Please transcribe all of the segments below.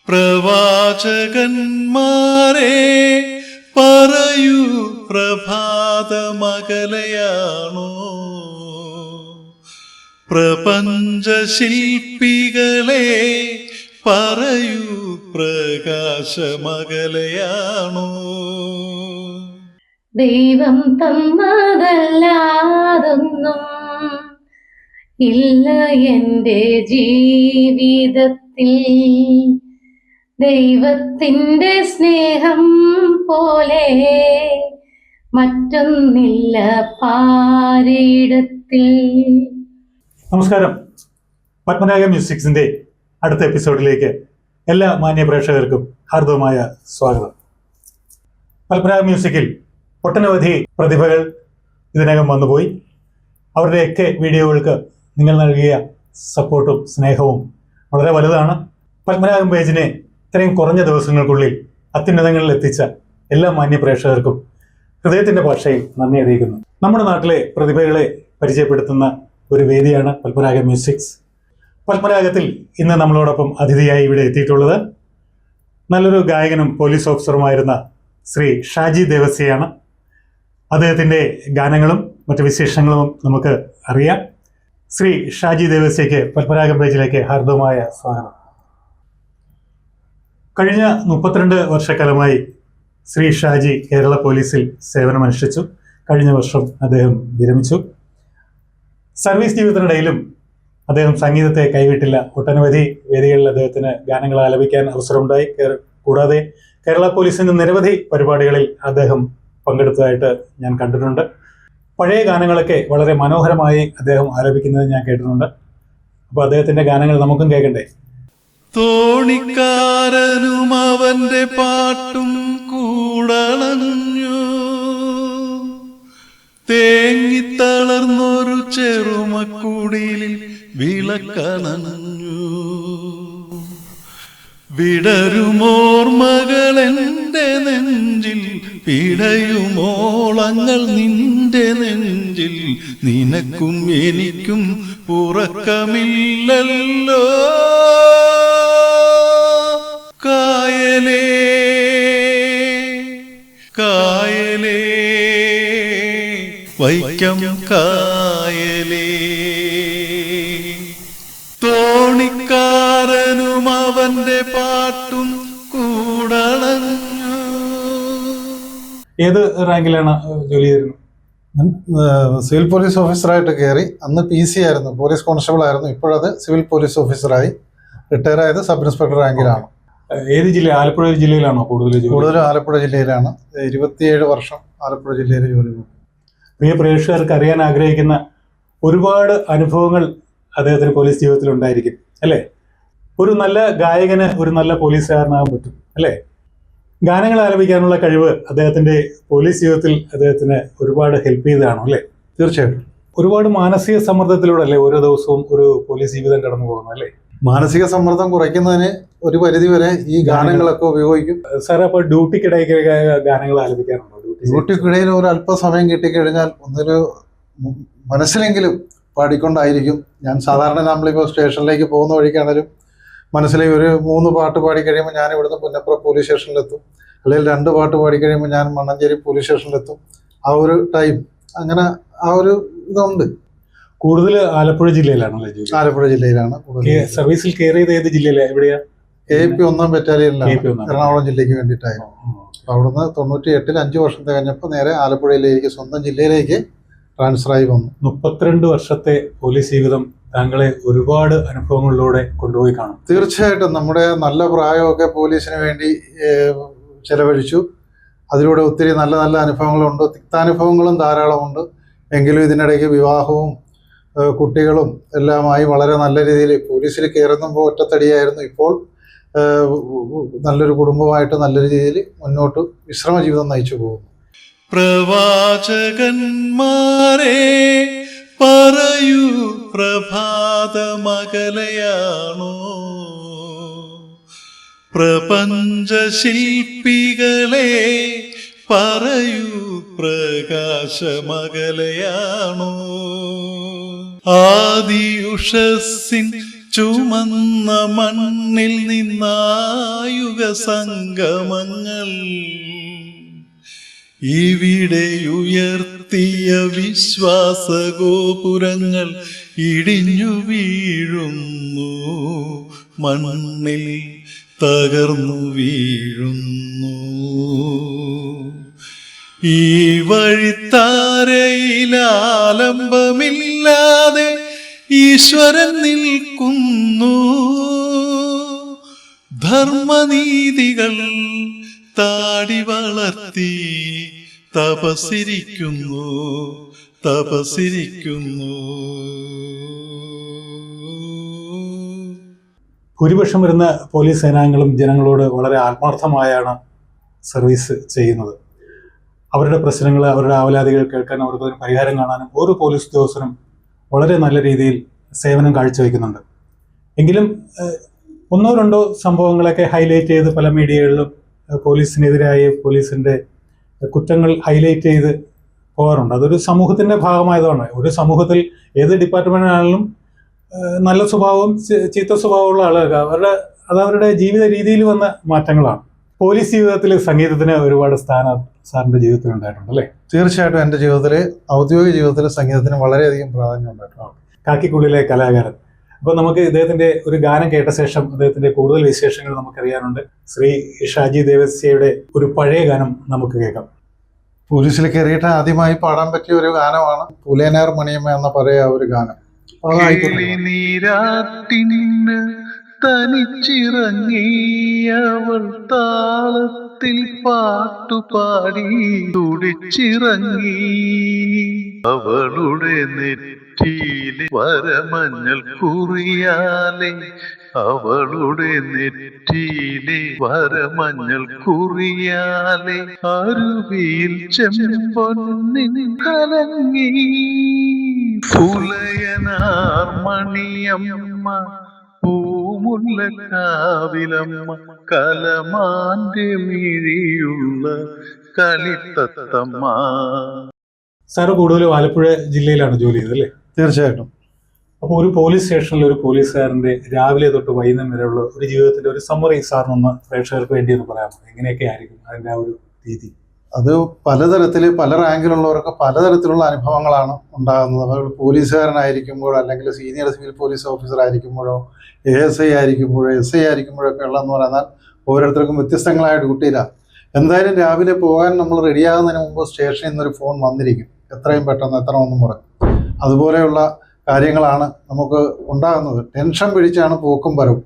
പ്രവാചകന്മാരെ പറയൂ, പ്രഭാതമകലയാണോ? പ്രപഞ്ചശില്പികളെ പറയൂ, പ്രകാശമകലയാണോ? ദൈവം തന്നതല്ലാതൊന്നും ഇല്ല എൻ്റെ ജീവിതത്തിൽ. ദൈവത്തിൻ്റെ സ്നേഹം പോലെ മറ്റൊന്നില്ല പാരിടത്തിൽ. നമസ്കാരം. പത്മനാഭ മ്യൂസിക്സിന്റെ അടുത്ത എപ്പിസോഡിലേക്ക് എല്ലാ മാന്യ പ്രേക്ഷകർക്കും ഹാർദവമായ സ്വാഗതം. പത്മനാഭ മ്യൂസിക്കിൽ ഒട്ടനവധി പ്രതിഭകൾ ഇതിനകം വന്നുപോയി. അവരുടെയൊക്കെ വീഡിയോകൾക്ക് നിങ്ങൾ നൽകിയ സപ്പോർട്ടും സ്നേഹവും വളരെ വലുതാണ്. പത്മനാഭം പേജിനെ ഇത്രയും കുറഞ്ഞ ദിവസങ്ങൾക്കുള്ളിൽ അത്യുന്നതങ്ങളിൽ എത്തിച്ച എല്ലാ മാന്യ പ്രേക്ഷകർക്കും ഹൃദയത്തിൻ്റെ ഭാഷയിൽ നന്ദി അറിയിക്കുന്നു. നമ്മുടെ നാട്ടിലെ പ്രതിഭകളെ പരിചയപ്പെടുത്തുന്ന ഒരു വേദിയാണ് പത്മനാഭ മ്യൂസിക്സ്. പത്മനാഭത്തിൽ ഇന്ന് നമ്മളോടൊപ്പം അതിഥിയായി ഇവിടെ എത്തിയിട്ടുള്ളത് നല്ലൊരു ഗായകനും പോലീസ് ഓഫീസറുമായിരുന്ന ശ്രീ ഷാജി ദേവസ്യയാണ്. അദ്ദേഹത്തിൻ്റെ ഗാനങ്ങളും മറ്റു വിശേഷങ്ങളും നമുക്ക് അറിയാം. ശ്രീ ഷാജി ദേവസ്യയ്ക്ക് പത്മനാഭം പേജിലേക്ക് ഹാർദവമായ സ്വാഗതം. കഴിഞ്ഞ 32 വർഷക്കാലമായി ശ്രീ ഷാജി കേരള പോലീസിൽ സേവനമനുഷ്ഠിച്ചു. കഴിഞ്ഞ വർഷം അദ്ദേഹം വിരമിച്ചു. സർവീസ് ജീവിതത്തിനിടയിലും അദ്ദേഹം സംഗീതത്തെ കൈവിട്ടില്ല. ഒട്ടനവധി വേദികളിൽ അദ്ദേഹത്തിന് ഗാനങ്ങൾ ആലപിക്കാൻ അവസരമുണ്ടായി. കൂടാതെ കേരള പോലീസിൻ്റെ നിരവധി പരിപാടികളിൽ അദ്ദേഹം പങ്കെടുത്തതായിട്ട് ഞാൻ കണ്ടിട്ടുണ്ട്. പഴയ ഗാനങ്ങളൊക്കെ വളരെ മനോഹരമായി അദ്ദേഹം ആലപിക്കുന്നത് ഞാൻ കേട്ടിട്ടുണ്ട്. അപ്പോൾ അദ്ദേഹത്തിൻ്റെ ഗാനങ്ങൾ നമുക്കും കേൾക്കണ്ടേ? തോണിക്കാരനും അവന്റെ പാട്ടും കൂടണഞ്ഞു, തേങ്ങിത്തളർന്നൊരു ചെറുമക്കുടിലിൽ വിളക്കണഞ്ഞു. വിടരുമോർമകളെന്റെ നെഞ്ചിൽ, പിടയുമോളങ്ങൾ നിന്റെ നെഞ്ചിൽ. നിനക്കും എനിക്കും ഉറക്കമില്ലല്ലോ കായലേ കായലേ, വൈക്കം കായലേ. തോണിക്കാരനും അവന്റെ പാട്ടും കൂടണഞ്ഞു. ഏത് റാങ്കിലാണ് ജോലി ചെയ്തിരുന്നത്? സിവിൽ പോലീസ് ഓഫീസറായിട്ട് കയറി. അന്ന് PC ആയിരുന്നു, പോലീസ് കോൺസ്റ്റബിൾ ആയിരുന്നു. ഇപ്പോഴത് സിവിൽ പോലീസ് ഓഫീസറായി റിട്ടയർ ആയത് സബ് ഇൻസ്പെക്ടർ റാങ്കിലാണ്. ഏത് ജില്ല? ആലപ്പുഴ ജില്ലയിലാണോ കൂടുതലും? ആലപ്പുഴ ജില്ലയിലാണ്. 27 വർഷം ആലപ്പുഴ ജില്ലയിൽ ജോലി ചെയ്തു. പ്രിയ പ്രേക്ഷകർക്ക് അറിയാൻ ആഗ്രഹിക്കുന്ന ഒരുപാട് അനുഭവങ്ങൾ അദ്ദേഹത്തിന് പോലീസ് ജീവിതത്തിൽ ഉണ്ടായിരിക്കും അല്ലേ? ഒരു നല്ല ഗായകന് ഒരു നല്ല പോലീസുകാരനാകാൻ പറ്റും അല്ലേ? ഗാനങ്ങൾ ആലപിക്കാനുള്ള കഴിവ് അദ്ദേഹത്തിൻ്റെ പോലീസ് ജീവിതത്തിൽ അദ്ദേഹത്തിന് ഒരുപാട് ഹെൽപ്പ് ചെയ്തതാണോ അല്ലേ? തീർച്ചയായിട്ടും. ഒരുപാട് മാനസിക സമ്മർദ്ദത്തിലൂടെ അല്ലേ ഓരോ ദിവസവും ഒരു പോലീസ് ജീവിതം കടന്നു പോകുന്നു അല്ലേ? മാനസിക സമ്മർദ്ദം കുറയ്ക്കുന്നതിന് ഒരു പരിധിവരെ ഈ ഗാനങ്ങളൊക്കെ ഉപയോഗിക്കും. സാർ, അപ്പോൾ ഡ്യൂട്ടിക്കിടയ്ക്ക് ഗാനങ്ങൾ ആലപിക്കാറുണ്ടോ? ഡ്യൂട്ടിക്കിടയിൽ ഒരു അല്പസമയം കിട്ടിക്കഴിഞ്ഞാൽ ഒന്നൊരു മനസ്സിലെങ്കിലും പാടിക്കൊണ്ടായിരിക്കും ഞാൻ സാധാരണ. നമ്മളിപ്പോൾ സ്റ്റേഷനിലേക്ക് പോകുന്ന വഴിക്കാണെങ്കിലും മനസ്സിലേക്ക് ഒരു 3 പാട്ട് പാടിക്കഴിയുമ്പോൾ ഞാൻ ഇവിടുന്ന് പുന്നപ്ര പോലീസ് സ്റ്റേഷനിലെത്തും, അല്ലെങ്കിൽ 2 പാട്ട് പാടിക്കഴിയുമ്പോൾ ഞാൻ മണ്ണഞ്ചേരി പോലീസ് സ്റ്റേഷനിലെത്തും. ആ ഒരു ടൈം അങ്ങനെ ആ ഒരു ഇതുണ്ട്. കൂടുതൽ ആലപ്പുഴ ജില്ലയിലാണല്ലേ? ആലപ്പുഴ ജില്ലയിലാണ് കൂടുതൽ. സർവീസിൽ കയറി ചെയ്ത് ഏത് ജില്ലയിലാണ്? എവിടെയാ? AP 1 ബറ്റാലിയനിലാണ്, എറണാകുളം ജില്ലയ്ക്ക് വേണ്ടിയിട്ടായിരുന്നു. അവിടുന്ന് 98-ൽ 5 വർഷം തികഞ്ഞപ്പോൾ നേരെ ആലപ്പുഴയിലേക്ക്, സ്വന്തം ജില്ലയിലേക്ക് ട്രാൻസ്ഫറായി വന്നു. 32 വർഷത്തെ പോലീസ് ജീവിതം താങ്കളെ ഒരുപാട് അനുഭവങ്ങളിലൂടെ കൊണ്ടുപോയി കാണും. തീർച്ചയായിട്ടും. നമ്മുടെ നല്ല പ്രായമൊക്കെ പോലീസിന് വേണ്ടി ചെലവഴിച്ചു. അതിലൂടെ ഒത്തിരി നല്ല നല്ല അനുഭവങ്ങളുണ്ട്, തിക്താനുഭവങ്ങളും ധാരാളമുണ്ട്. എങ്കിലും ഇതിനിടയ്ക്ക് വിവാഹവും കുട്ടികളും എല്ലാമായി വളരെ നല്ല രീതിയിൽ പോലീസിൽ കയറുമ്പോൾ ഒറ്റത്തടിയായിരുന്നു. ഇപ്പോൾ നല്ലൊരു കുടുംബമായിട്ട് നല്ല രീതിയിൽ മുന്നോട്ട് വിശ്രമ ജീവിതം നയിച്ചു പോകുന്നു. പ്രവാചകന്മാരെ പറയൂ, പ്രഭാതമകലയാണോ? പ്രപഞ്ചശില്പികളെ പറയൂ, പ്രകാശമകലയാണോ? ആദിയുഷസ്സിൻ ചുമന്ന മണ്ണിൽ നിന്നായുഗ സംഗമങ്ങൾ ഇവിടെ ഉയർത്തിയ വിശ്വാസഗോപുരങ്ങൾ ഇടിഞ്ഞു വീഴുന്നു, മണ്ണിൽ തകർന്നു വീഴുന്നു. ഈ വഴിത്താരയിലാലംബമില്ലാതെ ഈശ്വരൻ നിൽക്കുന്നു. ധർമ്മനീതികൾ താടി വളർത്തി തപസ്സിരിക്കുന്നു, തപസ്സിരിക്കുന്നു. ഭൂരിപക്ഷം വരുന്ന പോലീസ് സേനാംഗങ്ങളും ജനങ്ങളോട് വളരെ ആത്മാർത്ഥമായാണ് സർവീസ് ചെയ്യുന്നത്. അവരുടെ പ്രശ്നങ്ങൾ, അവരുടെ ആവലാതികൾ കേൾക്കാൻ, അവർക്ക് ഒരു പരിഹാരം കാണാനും ഓരോ പോലീസ് ഉദ്യോഗസ്ഥനും വളരെ നല്ല രീതിയിൽ സേവനം കാഴ്ചവെക്കുന്നുണ്ട്. എങ്കിലും ഒന്നോ രണ്ടോ സംഭവങ്ങളൊക്കെ ഹൈലൈറ്റ് ചെയ്ത് പല മീഡിയകളിലും പോലീസിനെതിരായ പോലീസിൻ്റെ കുറ്റങ്ങൾ ഹൈലൈറ്റ് ചെയ്ത് പോകാറുണ്ട്. അതൊരു സമൂഹത്തിൻ്റെ ഭാഗമായതാണ്. ഒരു സമൂഹത്തിൽ ഏത് ഡിപ്പാർട്ട്മെൻറ്റിനാണെങ്കിലും നല്ല സ്വഭാവവും ചീത്ത സ്വഭാവമുള്ള ആളുകൾക്ക് അവരുടെ ജീവിത രീതിയിൽ വന്ന മാറ്റങ്ങളാണ്. പോലീസ് ജീവിതത്തിൽ സംഗീതത്തിന് ഒരുപാട് സ്ഥാനം സാറിൻ്റെ ജീവിതത്തിൽ ഉണ്ടായിട്ടുണ്ട് അല്ലേ? തീർച്ചയായിട്ടും എൻ്റെ ജീവിതത്തിൽ, ഔദ്യോഗിക ജീവിതത്തിൽ സംഗീതത്തിന് വളരെയധികം പ്രാധാന്യം ഉണ്ടായിട്ടുണ്ട്. കാക്കിക്കുള്ളിലെ കലാകാരൻ. അപ്പോൾ നമുക്ക് ഇദ്ദേഹത്തിൻ്റെ ഒരു ഗാനം കേട്ട ശേഷം അദ്ദേഹത്തിൻ്റെ കൂടുതൽ വിശേഷങ്ങൾ നമുക്കറിയാനുണ്ട്. ശ്രീ ഷാജി ദേവസ്യയുടെ ഒരു പഴയ ഗാനം നമുക്ക് കേൾക്കാം. പോലീസിൽ കയറിയിട്ട് ആദ്യമായി പാടാൻ പറ്റിയ ഒരു ഗാനമാണ് പുലേനാർ മണിയമ്മ എന്ന പഴയ ഒരു ഗാനം. നീരാട്ടിന് തനിച്ചിറങ്ങിയവൾ താളത്തിൽ പാട്ടുപാടി തുടിച്ചിറങ്ങി. അവളുടെ നെറ്റിയിലെ വരമഞ്ഞൾ കുറിയാലെ, അവളുടെ നെറ്റിയിലെ വരമഞ്ഞൾ കുറിയാലെ അരുവിയിൽ ചെമ്പൊന്നിൻ കലങ്ങി. പുലയനാർ മണിയമ്മ പൂമുല്ലക്കാവിലമ്മ കലമാന്റെ മിഴിയുള്ള കളിത്തത്തമ്മ. സാറ് കൂടുതലും ആലപ്പുഴ ജില്ലയിലാണ് ജോലി ചെയ്തത് അല്ലേ? തീർച്ചയായിട്ടും. അപ്പോൾ ഒരു പോലീസ് സ്റ്റേഷനിൽ ഒരു പോലീസുകാരൻ്റെ രാവിലെ തൊട്ട് വൈകുന്നേരം വരെയുള്ള ഒരു ജീവിതത്തിൻ്റെ ഒരു സമ്മറി സാറിനൊന്ന് പ്രേക്ഷകർക്ക് വേണ്ടി ഒന്ന് പറയാമോ? എങ്ങനെയൊക്കെ ആയിരിക്കും അതിൻ്റെ ആ ഒരു രീതി? അത് പലതരത്തിൽ, പല റാങ്കിലുള്ളവർക്ക് പലതരത്തിലുള്ള അനുഭവങ്ങളാണ് ഉണ്ടാകുന്നത്. അവർ പോലീസുകാരനായിരിക്കുമ്പോഴോ അല്ലെങ്കിൽ സീനിയർ സിവിൽ പോലീസ് ഓഫീസർ ആയിരിക്കുമ്പോഴോ ASI ആയിരിക്കുമ്പോഴോ SI ആയിരിക്കുമ്പോഴൊക്കെ ഉള്ളതെന്ന് പറഞ്ഞാൽ ഓരോരുത്തർക്കും വ്യത്യസ്തങ്ങളായ ഡ്യൂട്ടിയിലാണ്. എന്തായാലും രാവിലെ പോകാൻ നമ്മൾ റെഡിയാകുന്നതിന് മുമ്പ് സ്റ്റേഷനിൽ നിന്നൊരു ഫോൺ വന്നിരിക്കും, എത്രയും പെട്ടെന്ന് എത്തണമെന്നും പറഞ്ഞു. അതുപോലെയുള്ള കാര്യങ്ങളാണ് നമുക്ക് ഉണ്ടാകുന്നത്. ടെൻഷൻ പിടിച്ചാണ് പോക്കും വരവും.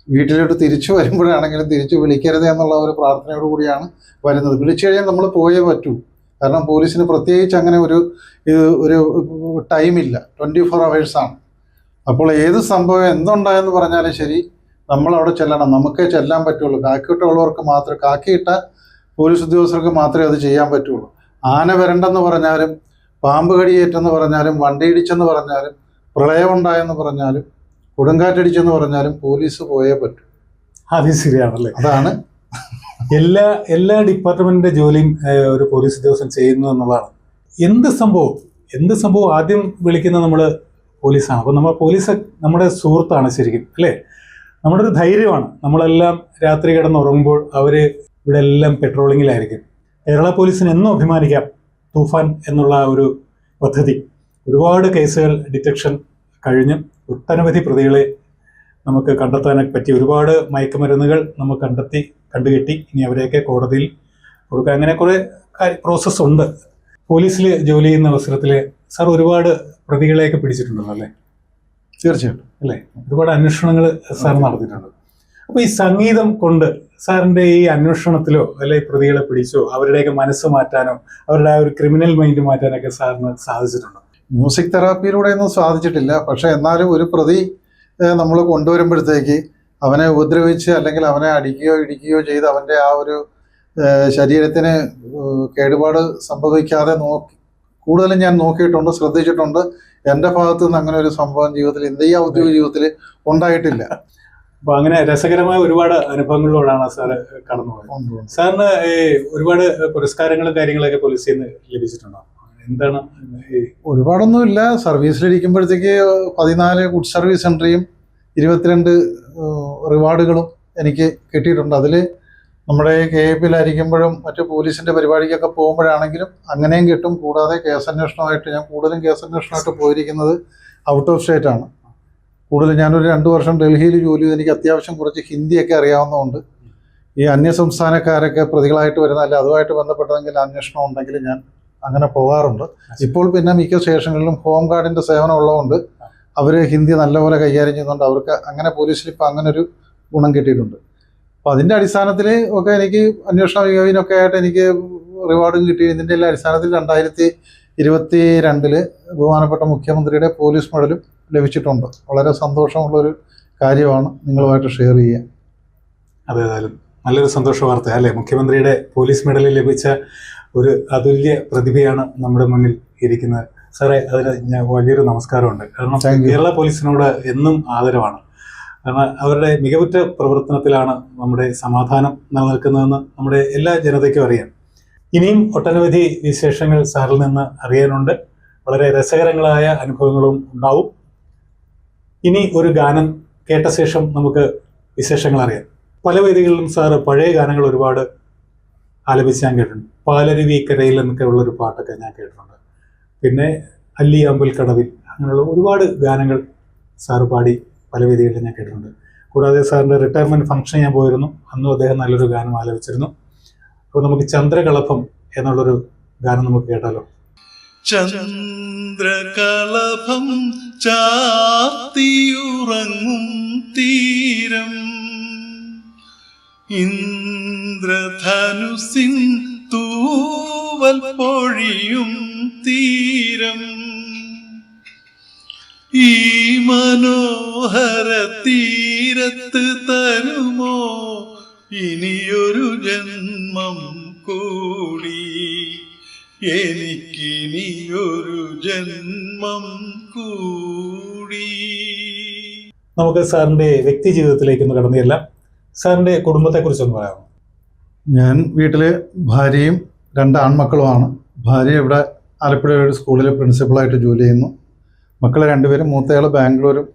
വീട്ടിലോട്ട് തിരിച്ചു വരുമ്പോഴാണെങ്കിലും തിരിച്ചു വിളിക്കരുത് എന്നുള്ള ഒരു പ്രാർത്ഥനയോട് കൂടിയാണ് വരുന്നത്. വിളിച്ചു കഴിഞ്ഞാൽ നമ്മൾ പോയേ പറ്റൂ. കാരണം പോലീസിന് പ്രത്യേകിച്ച് അങ്ങനെ ഒരു ടൈമില്ല, 24 hours. അപ്പോൾ ഏത് സംഭവം എന്തുണ്ടായെന്ന് പറഞ്ഞാലും ശരി, നമ്മളവിടെ ചെല്ലണം. നമുക്കേ ചെല്ലാൻ പറ്റുള്ളൂ. കാക്കിയിട്ടുള്ളവർക്ക് മാത്രമേ, കാക്കിയിട്ട പോലീസ് ഉദ്യോഗസ്ഥർക്ക് മാത്രമേ അത് ചെയ്യാൻ പറ്റുള്ളൂ. ആന വരണ്ടെന്ന് പറഞ്ഞാലും, പാമ്പ് കടിയേറ്റെന്ന് പറഞ്ഞാലും, വണ്ടി ഇടിച്ചെന്ന് പറഞ്ഞാലും, പ്രളയം ഉണ്ടായെന്ന് പറഞ്ഞാലും, കൊടുങ്കാറ്റടിച്ചെന്ന് പറഞ്ഞാലും പോലീസ് പോയേ പറ്റൂ. അത് ശരിയാണല്ലേ? അതാണ് എല്ലാ ഡിപ്പാർട്ട്മെന്റിന്റെ ജോലിയും ഒരു പോലീസ് ഉദ്യോഗസ്ഥൻ ചെയ്യുന്നു എന്നുള്ളതാണ്. എന്ത് സംഭവം ആദ്യം വിളിക്കുന്ന നമ്മൾ പോലീസാണ്. അപ്പോൾ നമ്മൾ പോലീസ് നമ്മുടെ സുഹൃത്താണ് ശരിക്കും അല്ലേ? നമ്മുടെ ഒരു ധൈര്യമാണ്. നമ്മളെല്ലാം രാത്രി കിടന്നുറങ്ങുമ്പോൾ അവർ ഇവിടെ എല്ലാം പെട്രോളിങ്ങിലായിരിക്കും. കേരള പോലീസിന് എന്നും അഭിമാനിക്കാം. തൂഫാൻ എന്നുള്ള ഒരു പദ്ധതി, ഒരുപാട് കേസുകൾ ഡിറ്റക്ഷൻ കഴിഞ്ഞ് ഒട്ടനവധി പ്രതികളെ നമുക്ക് കണ്ടെത്താനൊക്കെ പറ്റി. ഒരുപാട് മയക്കുമരുന്നുകൾ നമുക്ക് കണ്ടുകെട്ടി ഇനി അവരെയൊക്കെ കോടതിയിൽ കൊടുക്കുക. അങ്ങനെ കുറേ പ്രോസസ്സുണ്ട്. പോലീസിൽ ജോലി ചെയ്യുന്ന അവസരത്തിൽ സാർ ഒരുപാട് പ്രതികളെയൊക്കെ പിടിച്ചിട്ടുണ്ടല്ലോ അല്ലേ? തീർച്ചയായിട്ടും അല്ലേ? ഒരുപാട് അന്വേഷണങ്ങൾ സാർ നടത്തിയിട്ടുണ്ട്. അപ്പോൾ ഈ സംഗീതം കൊണ്ട് സാറിൻ്റെ ഈ അന്വേഷണത്തിലോ അല്ലെ പ്രതികളെ പിടിച്ചോ അവരുടെയൊക്കെ മനസ്സ് മാറ്റാനോ അവരുടെ ആ ഒരു ക്രിമിനൽ മൈൻഡ് മാറ്റാനൊക്കെ സാറിന് സാധിച്ചിട്ടുണ്ടോ? മ്യൂസിക് തെറാപ്പിയിലൂടെ ഒന്നും സാധിച്ചിട്ടില്ല. പക്ഷേ എന്നാലും ഒരു പ്രതി നമ്മൾ കൊണ്ടുവരുമ്പോഴത്തേക്ക് അവനെ ഉപദ്രവിച്ച് അല്ലെങ്കിൽ അവനെ അടിക്കുകയോ ഇടിക്കുകയോ ചെയ്ത് അവൻ്റെ ആ ഒരു ശരീരത്തിന് കേടുപാട് സംഭവിക്കാതെ കൂടുതലും ഞാൻ നോക്കിയിട്ടുണ്ട്, ശ്രദ്ധിച്ചിട്ടുണ്ട്. എൻ്റെ ഭാഗത്തു നിന്ന് അങ്ങനെ ഒരു സംഭവം ജീവിതത്തിൽ, ഈ ഔദ്യോഗിക ജീവിതത്തിൽ ഉണ്ടായിട്ടില്ല. അപ്പോൾ അങ്ങനെ രസകരമായ ഒരുപാട് അനുഭവങ്ങളിലൂടെയാണ് സാറ് കടന്നുപോയത്. സാറിന് ഒരുപാട് പുരസ്കാരങ്ങളും കാര്യങ്ങളൊക്കെ പോലീസിൽ നിന്ന് ലഭിച്ചിട്ടുണ്ടോ? എന്താണ്? ഒരുപാടൊന്നുമില്ല. സർവീസിലിരിക്കുമ്പോഴത്തേക്ക് 14 ഗുഡ് സർവീസ് എൻട്രിയും 22 റിവാർഡുകളും എനിക്ക് കിട്ടിയിട്ടുണ്ട്. അതിൽ നമ്മുടെ KAP-ലായിരിക്കുമ്പോഴും മറ്റ് പോലീസിൻ്റെ പരിപാടിക്കൊക്കെ പോകുമ്പോഴാണെങ്കിലും അങ്ങനെയും കിട്ടും. കൂടാതെ കേസന്വേഷണമായിട്ട് ഞാൻ കൂടുതലും കേസന്വേഷണമായിട്ട് പോയിരിക്കുന്നത് ഔട്ട് ഓഫ് സ്റ്റേറ്റ് ആണ്. കൂടുതൽ ഞാനൊരു 2 വർഷം ഡൽഹിയിൽ ജോലി ചെയ്ത് എനിക്ക് അത്യാവശ്യം കുറച്ച് ഹിന്ദിയൊക്കെ അറിയാവുന്നതുകൊണ്ട് ഈ അന്യസംസ്ഥാനക്കാരൊക്കെ പ്രതികളായിട്ട് വരുന്നതല്ല അതുമായിട്ട് ബന്ധപ്പെട്ടതെങ്കിൽ അന്വേഷണം ഉണ്ടെങ്കിൽ ഞാൻ അങ്ങനെ പോകാറുണ്ട്. ഇപ്പോൾ പിന്നെ മിക്ക സ്റ്റേഷനുകളിലും ഹോം ഗാർഡിൻ്റെ സേവനം ഉള്ളതുകൊണ്ട് അവർ ഹിന്ദി നല്ലപോലെ കൈകാര്യം ചെയ്യുന്നുണ്ട്. അവർക്ക് അങ്ങനെ പോലീസിൽ ഇപ്പോൾ അങ്ങനെ ഒരു ഗുണം കിട്ടിയിട്ടുണ്ട്. അപ്പോൾ അതിൻ്റെ അടിസ്ഥാനത്തിൽ ഒക്കെ എനിക്ക് അന്വേഷണ മികവിനൊക്കെ ആയിട്ട് എനിക്ക് റിവാർഡും കിട്ടി. ഇതിൻ്റെ എല്ലാ അടിസ്ഥാനത്തിൽ 2022 ബഹുമാനപ്പെട്ട മുഖ്യമന്ത്രിയുടെ പോലീസ് മെഡലും ലഭിച്ചിട്ടുണ്ട്. വളരെ സന്തോഷമുള്ളൊരു കാര്യമാണ് നിങ്ങളുമായിട്ട് ഷെയർ ചെയ്യാൻ. അതേതായാലും നല്ലൊരു സന്തോഷ വാർത്ത അല്ലേ? മുഖ്യമന്ത്രിയുടെ പോലീസ് മെഡൽ ലഭിച്ച ഒരു അതുല്യ പ്രതിഭയാണ് നമ്മുടെ മുന്നിൽ ഇരിക്കുന്നത്. സാറേ, അതിന് ഞാൻ വലിയൊരു നമസ്കാരമുണ്ട്. കാരണം കേരള പോലീസിനോട് എന്നും ആദരവാണ്. കാരണം അവരുടെ മികവുറ്റ പ്രവർത്തനത്തിലാണ് നമ്മുടെ സമാധാനം നിലനിൽക്കുന്നതെന്ന് നമ്മുടെ എല്ലാ ജനതയ്ക്കും അറിയാം. ഇനിയും ഒട്ടനവധി വിശേഷങ്ങൾ സാറിൽ നിന്ന് അറിയാനുണ്ട്. വളരെ രസകരങ്ങളായ അനുഭവങ്ങളും ഉണ്ടാവും. ഇനി ഒരു ഗാനം കേട്ട ശേഷം നമുക്ക് വിശേഷങ്ങൾ അറിയാം. പല വേദികളിലും സാറ് പഴയ ഗാനങ്ങൾ ഒരുപാട് ആലപിച്ച് ഞാൻ കേട്ടിട്ടുണ്ട്. പാലരുവി കരയിൽ എന്നൊക്കെ ഉള്ളൊരു പാട്ടൊക്കെ ഞാൻ കേട്ടിട്ടുണ്ട്. പിന്നെ അല്ലി അമ്പൽ കടവിൽ അങ്ങനെയുള്ള ഒരുപാട് ഗാനങ്ങൾ സാറ് പാടി പല വേദികളിലും ഞാൻ കേട്ടിട്ടുണ്ട്. കൂടാതെ സാറിൻ്റെ റിട്ടയർമെൻറ്റ് ഫംഗ്ഷൻ ഞാൻ പോയിരുന്നു. അന്നും അദ്ദേഹം നല്ലൊരു ഗാനം ആലപിച്ചിരുന്നു. അപ്പോൾ നമുക്ക് ചന്ദ്രകളഭം എന്നുള്ളൊരു ഗാനം നമുക്ക് കേട്ടാലോ? ചന്ദ്രകളഭം ചാർത്തിയുറങ്ങും തീരം, ഇന്ദ്രധനുസിൻ തൂവൽ പൊഴിയും തീരം, ഈ മനോഹര തീരത്ത് തരുമോ ഇനിയൊരു ജന്മം കൂടി, എനിക്കിനിയൊരു ജന്മം കൂടി. നമുക്ക് സാറിൻ്റെ വ്യക്തി ജീവിതത്തിലേക്കൊന്ന് കടന്നു ചെല്ലാം. സാറിൻ്റെ കുടുംബത്തെക്കുറിച്ചൊന്ന് പറയാമോ? ഞാൻ വീട്ടിൽ ഭാര്യയും 2 ആൺമക്കളുമാണ്. ഭാര്യ ഇവിടെ ആലപ്പുഴ ഒരു സ്കൂളിൽ പ്രിൻസിപ്പളായിട്ട് ജോലി ചെയ്യുന്നു. മക്കൾ 2 പേരും, മൂത്തയാൾ ബാംഗ്ലൂരും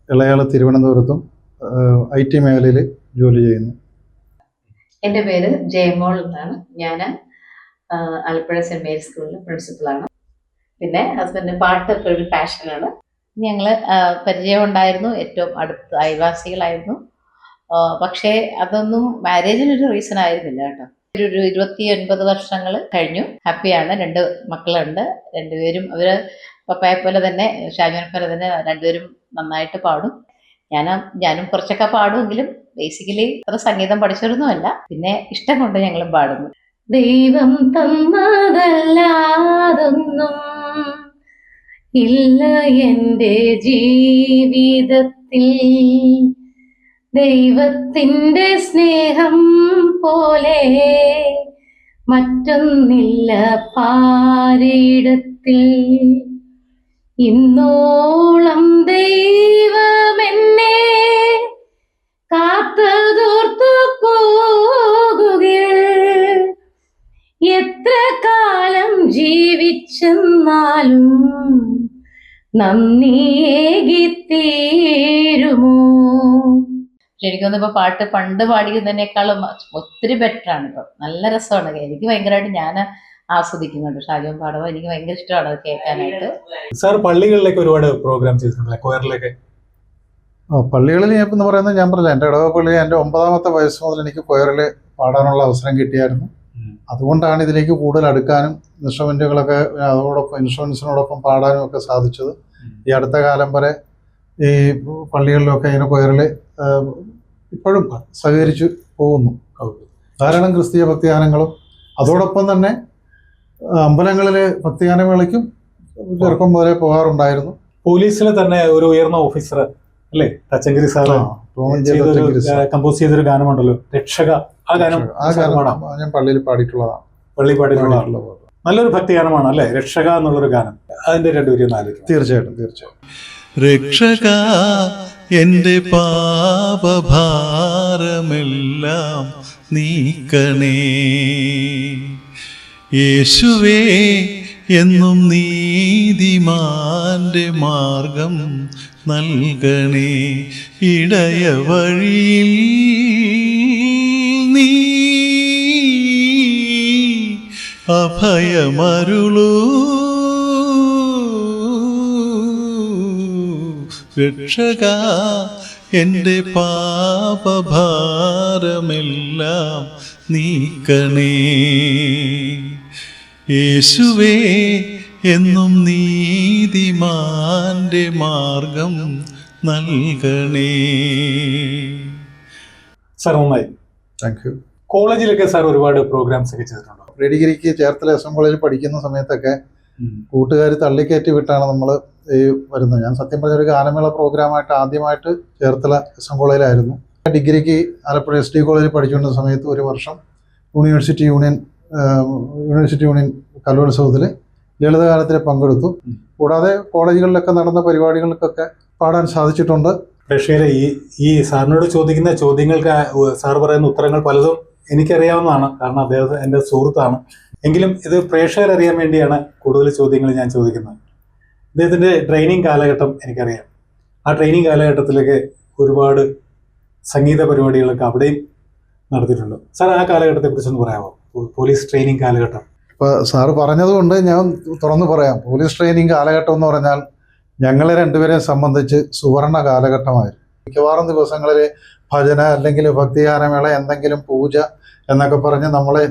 ഇളയാൾ തിരുവനന്തപുരത്തും IT മേഖലയിൽ ജോലി ചെയ്യുന്നു. എൻ്റെ പേര് ജയമോൾ എന്നാണ്. ഞാൻ ആലപ്പുഴ സെൻറ് മേരീസ് സ്കൂളിൽ പ്രിൻസിപ്പളാണ്. പിന്നെ ഹസ്ബൻഡിന് പാട്ട് ഒരു പാഷനാണ്. ഞങ്ങൾ പരിചയം ഉണ്ടായിരുന്നു, ഏറ്റവും അടുത്ത അയൽവാസികളായിരുന്നു. പക്ഷേ അതൊന്നും മാരേജിനൊരു റീസൺ ആയിരുന്നില്ല കേട്ടോ. ഒരു 29 വർഷങ്ങൾ കഴിഞ്ഞു. ഹാപ്പിയാണ്. 2 മക്കളുണ്ട്. 2 പേരും അവർ പപ്പയെ പോലെ തന്നെ, ഷാജോനെ പോലെ തന്നെ 2 പേരും നന്നായിട്ട് പാടും. ഞാനും കുറച്ചൊക്കെ പാടുമെങ്കിലും ബേസിക്കലി അത്ര സംഗീതം പഠിച്ചൊരുന്നുമല്ല. പിന്നെ ഇഷ്ടം കൊണ്ട് ഞങ്ങളും പാടുന്നു. ദൈവം തന്നതല്ലാതൊന്നും ഇല്ല എൻ്റെ ജീവിതത്തിൽ, ദൈവത്തിൻ്റെ സ്നേഹം പോലെ മറ്റൊന്നില്ല പാരിടത്തിൽ. ഇന്നോളം ദൈവമെന്നെ കാത്തതോർത്തു പോകുകിൽ, എത്ര കാലം ജീവിച്ചെന്നാലും നന്ദിയേകിത്തീരുമോ. ശരിക്കും ഇപ്പൊ പാട്ട് പണ്ട് പാടിയതിനേക്കാളും ഒത്തിരി ബെറ്റർ ആണ്. ഇപ്പൊ നല്ല രസമാണ്. എനിക്ക് ഭയങ്കരമായിട്ട് ഞാൻ ആസ്വദിക്കുന്നുണ്ട് ഷാജോൻ പാടുമ്പോൾ. എനിക്ക് ഭയങ്കര ഇഷ്ടമാണ് അത് കേൾക്കാനായിട്ട്. സാർ പള്ളികളിലേക്ക് ഒരുപാട് പ്രോഗ്രാം ചെയ്തിട്ടുണ്ടല്ലേ, കൊയറിലേക്ക്? പള്ളികളിൽ എന്ന് പറയുന്നത് ഞാൻ പറഞ്ഞില്ല, എൻ്റെ ഇടവപ്പള്ളി എൻ്റെ 9ാമത്തെ വയസ്സ് മുതൽ എനിക്ക് കൊയറിൽ പാടാനുള്ള അവസരം കിട്ടിയായിരുന്നു. അതുകൊണ്ടാണ് ഇതിലേക്ക് കൂടുതൽ അടുക്കാനും ഇൻസ്ട്രുമെൻറ്റുകളൊക്കെ അതോടൊപ്പം ഇൻസ്ട്രുമെൻസിനോടൊപ്പം പാടാനും ഒക്കെ സാധിച്ചത്. ഈ അടുത്ത കാലം വരെ ഈ പള്ളികളിലൊക്കെ ഇങ്ങനെ കൊയറിൽ ഇപ്പോഴും സഹകരിച്ചു പോകുന്നു. ധാരാളം ക്രിസ്തീയ ഭക്തിഗാനങ്ങളും അതോടൊപ്പം തന്നെ അമ്പലങ്ങളിലെ ഭക്തിഗാനമേളയ്ക്കും ചെറുപ്പം മുതലേ പോകാറുണ്ടായിരുന്നു. പോലീസിലെ തന്നെ ഒരു ഉയർന്ന ഓഫീസർ അല്ലേ തച്ചങ്കരി സാറ് കമ്പോസ് ചെയ്തൊരു ഗാനമുണ്ടല്ലോ, രക്ഷക. ആ ഗാനം ഞാൻ പള്ളിയിൽ പാടിയിട്ടുള്ളതാണ്. പള്ളി പാടിയിട്ടുള്ള നല്ലൊരു ഭക്തിഗാനമാണ് അല്ലേ, രക്ഷക എന്നുള്ളൊരു ഗാനം. അതിന്റെ 2 വരി ആലോചിക്കും. തീർച്ചയായിട്ടും. രക്ഷക എൻ്റെ പാപഭാരമെല്ലാം നീക്കണേ, യേശുവേ എന്നും നീതിമാന്റെ മാർഗം നൽകണേ, ഇടയ വഴിയിൽ നീ അഭയമരുളൂ രക്ഷക എൻ്റെ പാപഭാരമെല്ലാം നീക്കണേ യേശുവേ എന്നും നീതിമാന്റെ മാർഗം നൽകണേ. സാർ നന്നായി. Thank you. കോളേജിലൊക്കെ സാർ ഒരുപാട് പ്രോഗ്രാംസ് ഒക്കെ ചെയ്തിട്ടുണ്ടോ? പ്രീ ഡിഗ്രിക്ക് ചേർത്തല എസ് എം കോളേജിൽ പഠിക്കുന്ന സമയത്തൊക്കെ കൂട്ടുകാർ തള്ളിക്കയറ്റി വിട്ടാണ് നമ്മൾ ഈ വരുന്നത്. ഞാൻ സത്യം പറഞ്ഞൊരു ഗാനമേള പ്രോഗ്രാമായിട്ട് ആദ്യമായിട്ട് ചേർത്തല എസ് എം കോളേജിലായിരുന്നു. ഡിഗ്രിക്ക് ആലപ്പുഴ എസ് ഡി കോളേജിൽ പഠിച്ചുകൊണ്ടിരുന്ന സമയത്ത് ഒരു വർഷം യൂണിവേഴ്സിറ്റി യൂണിയൻ കലോത്സവത്തിൽ ലളിതഗാനത്തിൽ പങ്കെടുത്തു. കൂടാതെ കോളേജുകളിലൊക്കെ നടന്ന പരിപാടികൾക്കൊക്കെ പാടാൻ സാധിച്ചിട്ടുണ്ട്. പ്രേക്ഷകരെ ഈ സാറിനോട് ചോദിക്കുന്ന ചോദ്യങ്ങൾക്ക് സാർ പറയുന്ന ഉത്തരങ്ങൾ പലതും എനിക്കറിയാവുന്നതാണ്, കാരണം അദ്ദേഹം എൻ്റെ സുഹൃത്താണ്. എങ്കിലും ഇത് പ്രേക്ഷകരറിയാൻ വേണ്ടിയാണ് കൂടുതൽ ചോദ്യങ്ങൾ ഞാൻ ചോദിക്കുന്നത്. അദ്ദേഹത്തിൻ്റെ ട്രെയിനിങ് കാലഘട്ടം എനിക്കറിയാം. ആ ട്രെയിനിങ് കാലഘട്ടത്തിലൊക്കെ ഒരുപാട് സംഗീത പരിപാടികളൊക്കെ അവിടെയും നടത്തിയിട്ടുണ്ട്. സാർ ആ കാലഘട്ടത്തെക്കുറിച്ചൊന്ന് പറയാമോ? പോലീസ് ട്രെയിനിങ് കാലഘട്ടം. ഇപ്പോൾ സാറ് പറഞ്ഞതുകൊണ്ട് ഞാൻ തുറന്നു പറയാം. പോലീസ് ട്രെയിനിങ് കാലഘട്ടം എന്ന് പറഞ്ഞാൽ ഞങ്ങളെ രണ്ടുപേരെയും സംബന്ധിച്ച് സുവർണ കാലഘട്ടമായിരുന്നു. മിക്കവാറും ദിവസങ്ങളിൽ ഭജന അല്ലെങ്കിൽ ഭക്തിഗാനമേള, എന്തെങ്കിലും പൂജ എന്നൊക്കെ പറഞ്ഞ്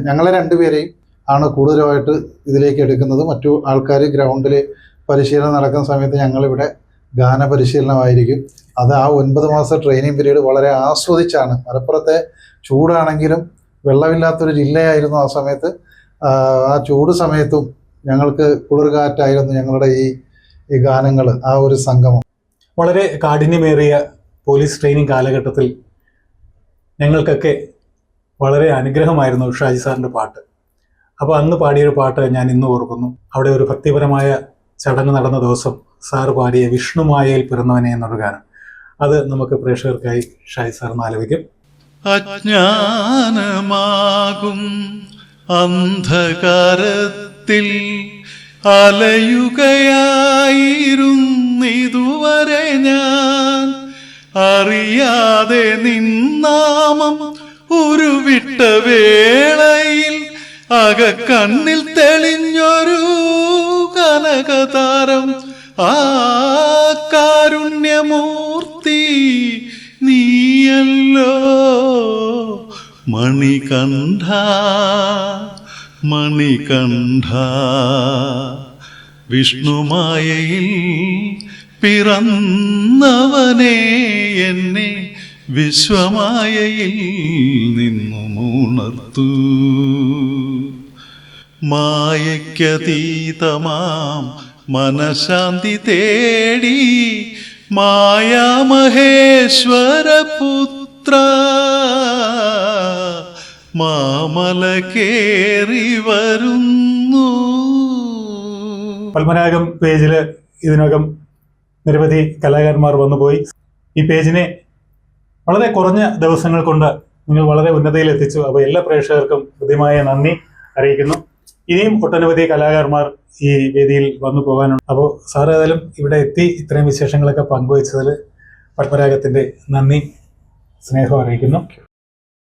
ഞങ്ങളെ രണ്ടുപേരെയും ആണ് കൂടുതലുമായിട്ട് ഇതിലേക്ക് എടുക്കുന്നത്. മറ്റു ആൾക്കാർ ഗ്രൗണ്ടിൽ പരിശീലനം നടക്കുന്ന സമയത്ത് ഞങ്ങളിവിടെ ഗാനപരിശീലനമായിരിക്കും. അത് ആ 9 മാസത്തെ ട്രെയിനിങ് പീരീഡ് വളരെ ആസ്വദിച്ചാണ്. മലപ്പുറത്തെ ചൂടാണെങ്കിലും വെള്ളമില്ലാത്തൊരു ജില്ലയായിരുന്നു ആ സമയത്ത്. ആ ചൂട് സമയത്തും ഞങ്ങൾക്ക് കുളിർകാറ്റായിരുന്നു ഞങ്ങളുടെ ഈ ഗാനങ്ങൾ, ആ ഒരു സംഗമം. വളരെ കാഠിന്യമേറിയ പോലീസ് ട്രെയിനിങ് കാലഘട്ടത്തിൽ ഞങ്ങൾക്കൊക്കെ വളരെ അനുഗ്രഹമായിരുന്നു ഷാജി സാറിൻ്റെ പാട്ട്. അപ്പോൾ അന്ന് പാടിയൊരു പാട്ട് ഞാൻ ഇന്ന് ഓർക്കുന്നു. അവിടെ ഒരു ഭക്തിപരമായ ചടങ്ങ് നടന്ന ദിവസം സാർ പാടിയ വിഷ്ണുമായയിൽ പിറന്നവനെ എന്നൊരു ഗാനം. അത് നമുക്ക് പ്രേക്ഷകർക്കായി ഷാജി സാറിന് ആലപിക്കും. അജ്ഞാനമാകും അന്ധകാരത്തിൽ അലയുകയായിരുന്നിതുവരെ ഞാൻ, അറിയാതെ നിന്നാമം ഉരുവിട്ട വേളയിൽ അകക്കണ്ണിൽ തെളിഞ്ഞൊരു കനകതാരം, ആ കാരുണ്യമൂർത്തി നീയല്ലോ മണികണ്ഠ മണികണ്ഠ. വിഷ്ണുമായയിൽ പിറന്നവനെ എന്നെ വിശ്വമായയിൽ നിന്നുമുണർത്തു. മായയ്ക്കതീതമാം മനഃശാന്തി തേടി മായാമഹേശ്വരപുത്ര മാമല കേറി വരുന്നു. പത്മനാഭം പേജിൽ ഇതിനകം നിരവധി കലാകാരന്മാർ വന്നുപോയി. ഈ പേജിനെ വളരെ കുറഞ്ഞ ദിവസങ്ങൾ കൊണ്ട് നിങ്ങൾ വളരെ ഉന്നതിയിൽ എത്തിച്ചു. അപ്പോൾ എല്ലാ പ്രേക്ഷകർക്കും ഹൃദ്യമായ നന്ദി അറിയിക്കുന്നു. ഇനിയും ഒട്ടനവധി കലാകാരന്മാർ ഈ വേദിയിൽ വന്നു പോകാനുണ്ട്. അപ്പോൾ സാർ ഏതായാലും ഇവിടെ എത്തി ഇത്രയും വിശേഷങ്ങളൊക്കെ പങ്കുവച്ചതിൽ പത്മരാഗത്തിൻ്റെ നന്ദി സ്നേഹം അറിയിക്കുന്നു.